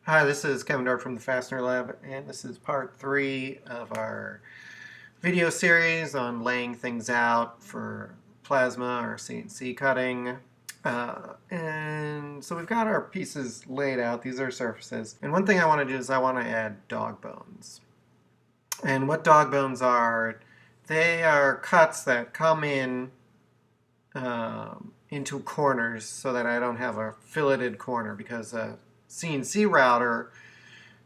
Hi, this is Kevin Dart from the Fastener Lab, and this is part 3 of our video series on laying things out for plasma or CNC cutting. And so we've got our pieces laid out. These are surfaces. And one thing I want to do is I want to add dog bones. And what dog bones are, they are cuts that come in into corners so that I don't have a filleted corner, because a CNC router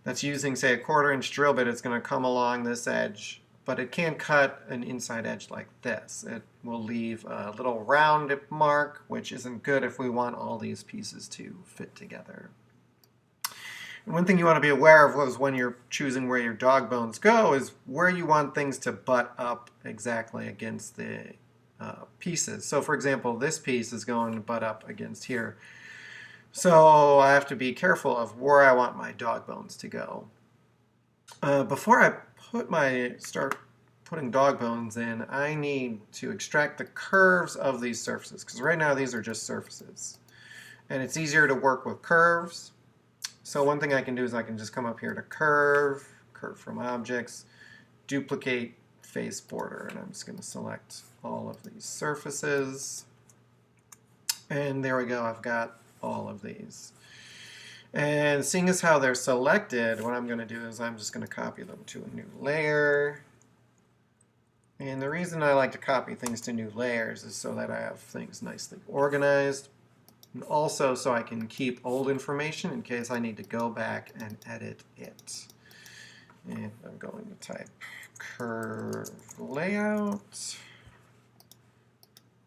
that's using, say, a 1/4-inch drill bit, it's going to come along this edge, but it can't cut an inside edge like this. It will leave a little round mark, which isn't good if we want all these pieces to fit together. And one thing you want to be aware of is when you're choosing where your dog bones go is where you want things to butt up exactly against the pieces. So for example, this piece is going to butt up against here. So I have to be careful of where I want my dog bones to go. Before I start putting dog bones in, I need to extract the curves of these surfaces, because right now these are just surfaces. And it's easier to work with curves. So one thing I can do is I can just come up here to curve from objects, duplicate face border, and I'm just going to select all of these surfaces. And there we go, I've got all of these. And seeing as how they're selected, what I'm going to do is I'm just going to copy them to a new layer. And the reason I like to copy things to new layers is so that I have things nicely organized, and also so I can keep old information in case I need to go back and edit it. And I'm going to type curve layout.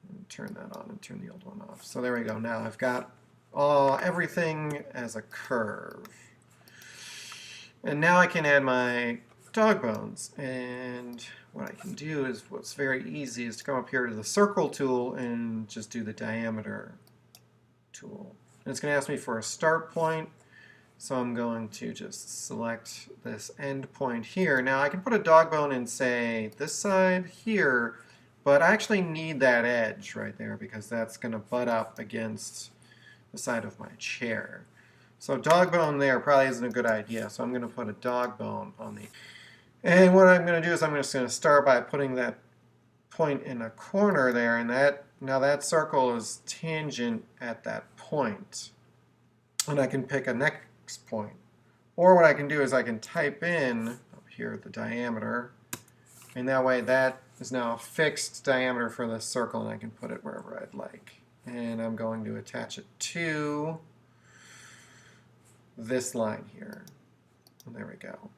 And turn that on and turn the old one off. So there we go. Now I've got everything as a curve. And now I can add my dog bones. And what I can do is, what's very easy, is to come up here to the circle tool and just do the diameter tool. And it's going to ask me for a start point. So I'm going to just select this end point here. Now I can put a dog bone in, say, this side here, but I actually need that edge right there because that's going to butt up against the side of my chair. So dog bone there probably isn't a good idea. So I'm going to put a dog bone on the... And what I'm going to do is I'm just going to start by putting that point in a corner there, and now that circle is tangent at that point. And I can pick a next point. Or what I can do is I can type in up here the diameter, and that way that is now a fixed diameter for this circle, and I can put it wherever I'd like. And I'm going to attach it to this line here. And there we go.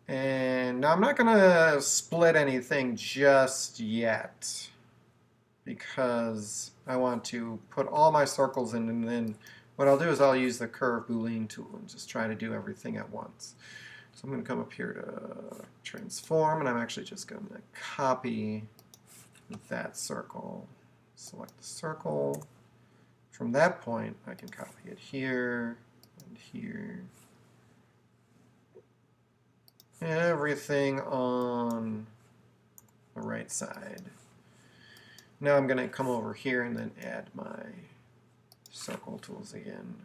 And now I'm not going to split anything just yet, because I want to put all my circles in, and then what I'll do is I'll use the curve Boolean tool and just try to do everything at once. So I'm going to come up here to transform, and I'm actually just going to copy that circle. Select the circle. From that point, I can copy it here and here. Everything on the right side. Now I'm going to come over here and then add my circle tools again.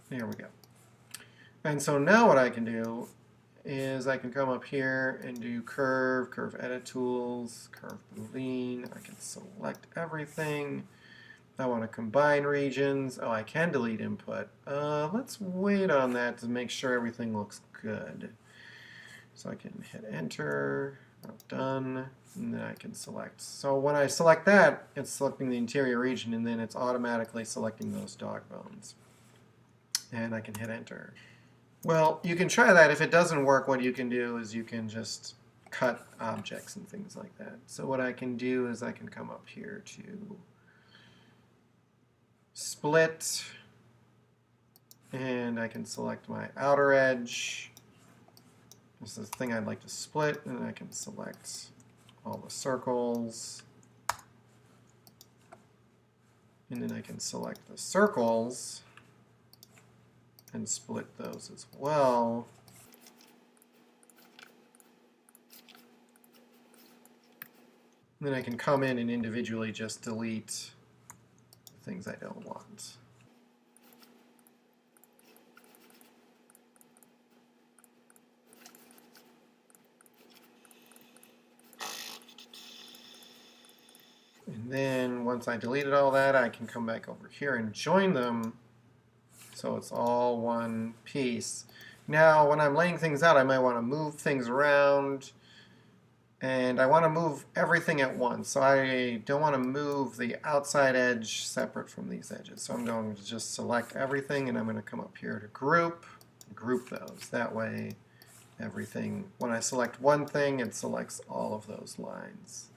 There we go. And so now what I can do is I can come up here and do curve edit tools, curve boolean. I can select everything. I want to combine regions. Oh, I can delete input. Let's wait on that to make sure everything looks good. So I can hit enter, done, and then I can select. So when I select that, it's selecting the interior region, and then it's automatically selecting those dog bones. And I can hit enter. Well, you can try that. If it doesn't work, what you can do is you can just cut objects and things like that. So what I can do is I can come up here to split, and I can select my outer edge. This is the thing I'd like to split, and I can select all the circles. And then I can select the circles and split those as well. And then I can come in and individually just delete things I don't want. And then once I deleted all that, I can come back over here and join them so it's all one piece. Now, when I'm laying things out, I might want to move things around, and I want to move everything at once. So I don't want to move the outside edge separate from these edges. So I'm going to just select everything, and I'm going to come up here to group those. That way, everything, when I select one thing, it selects all of those lines.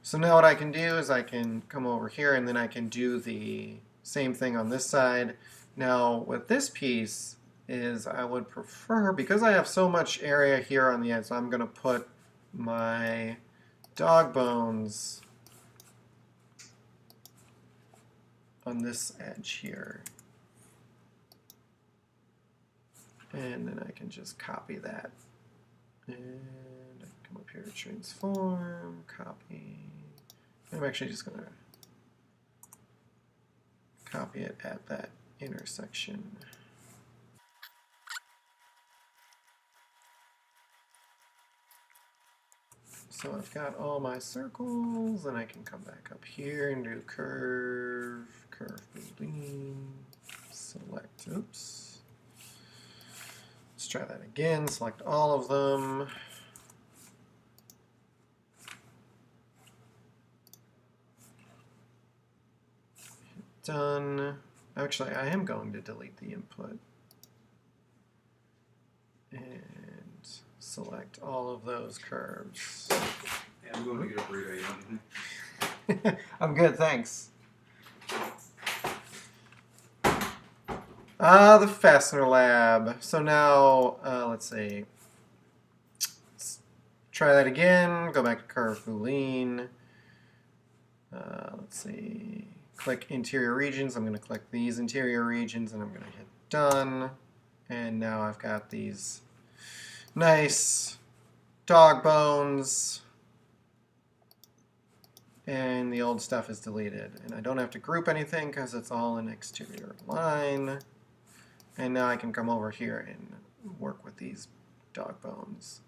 So now what I can do is I can come over here, and then I can do the same thing on this side. Now, with this piece is I would prefer, because I have so much area here on the edge, so I'm going to put my dog bones on this edge here. And then I can just copy that. And I can come up here to transform, copy. I'm actually just going to copy it at that intersection. So I've got all my circles, and I can come back up here and do curve, boolean, select, oops. Let's try that again, select all of them. Hit done. Actually, I am going to delete the input. And select all of those curves. Yeah, I'm going to get a burrito. You want anything? I'm good, thanks. The fastener lab. So now, let's see. Let's try that again. Go back to curve boolean. Let's see. Click interior regions. I'm going to click these interior regions, and I'm going to hit done. And now I've got these nice dog bones, and the old stuff is deleted. And I don't have to group anything because it's all an exterior line. And now I can come over here and work with these dog bones.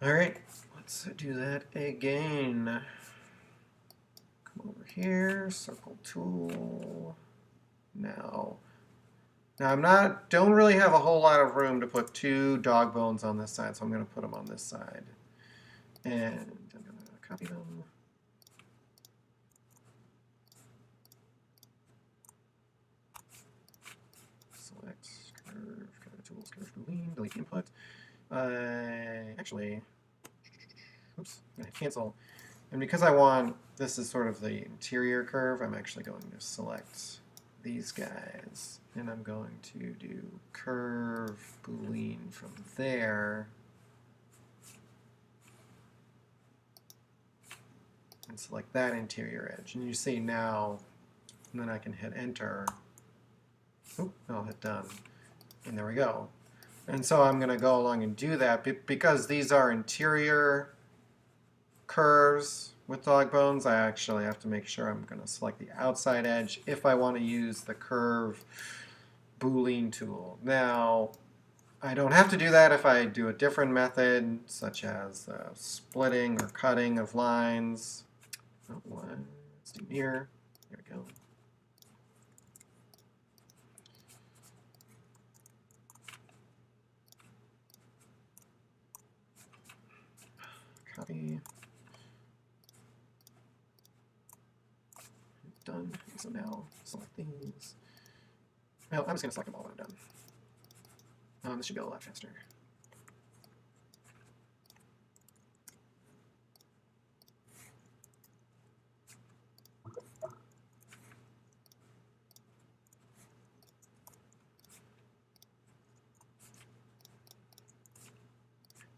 All right, let's do that again. Come over here, circle tool. Now don't really have a whole lot of room to put two dog bones on this side, so I'm going to put them on this side. And I'm going to copy them. Select curve tools, curve boolean, delete the input. Actually, oops, I'm going to cancel. And because I want, this is sort of the interior curve, I'm actually going to select these guys. And I'm going to do curve boolean from there. And select that interior edge. And you see now, and then I can hit enter. Oop, I'll hit done. And there we go. And so I'm going to go along and do that. Because these are interior curves with dog bones, I actually have to make sure I'm going to select the outside edge if I want to use the curve boolean tool. Now, I don't have to do that if I do a different method, such as splitting or cutting of lines. Oh, let's do mirror. There we go. Copy. Done. So now select these. Well, I'm just going to select them all when I'm done. This should go a lot faster.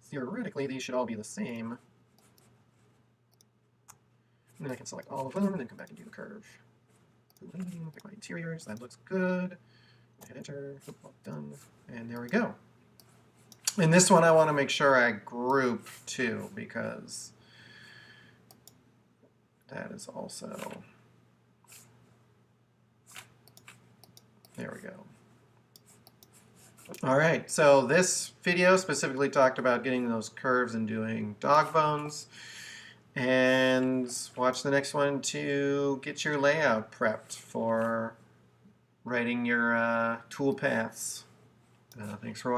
Theoretically, these should all be the same. And then I can select all of them and then come back and do the curve. Boolean, pick my interiors, that looks good. Hit enter, done, and there we go. And this one I want to make sure I group too, because that is also, there we go. All right, so this video specifically talked about getting those curves and doing dog bones. And watch the next one to get your layout prepped for writing your tool paths. Thanks for watching.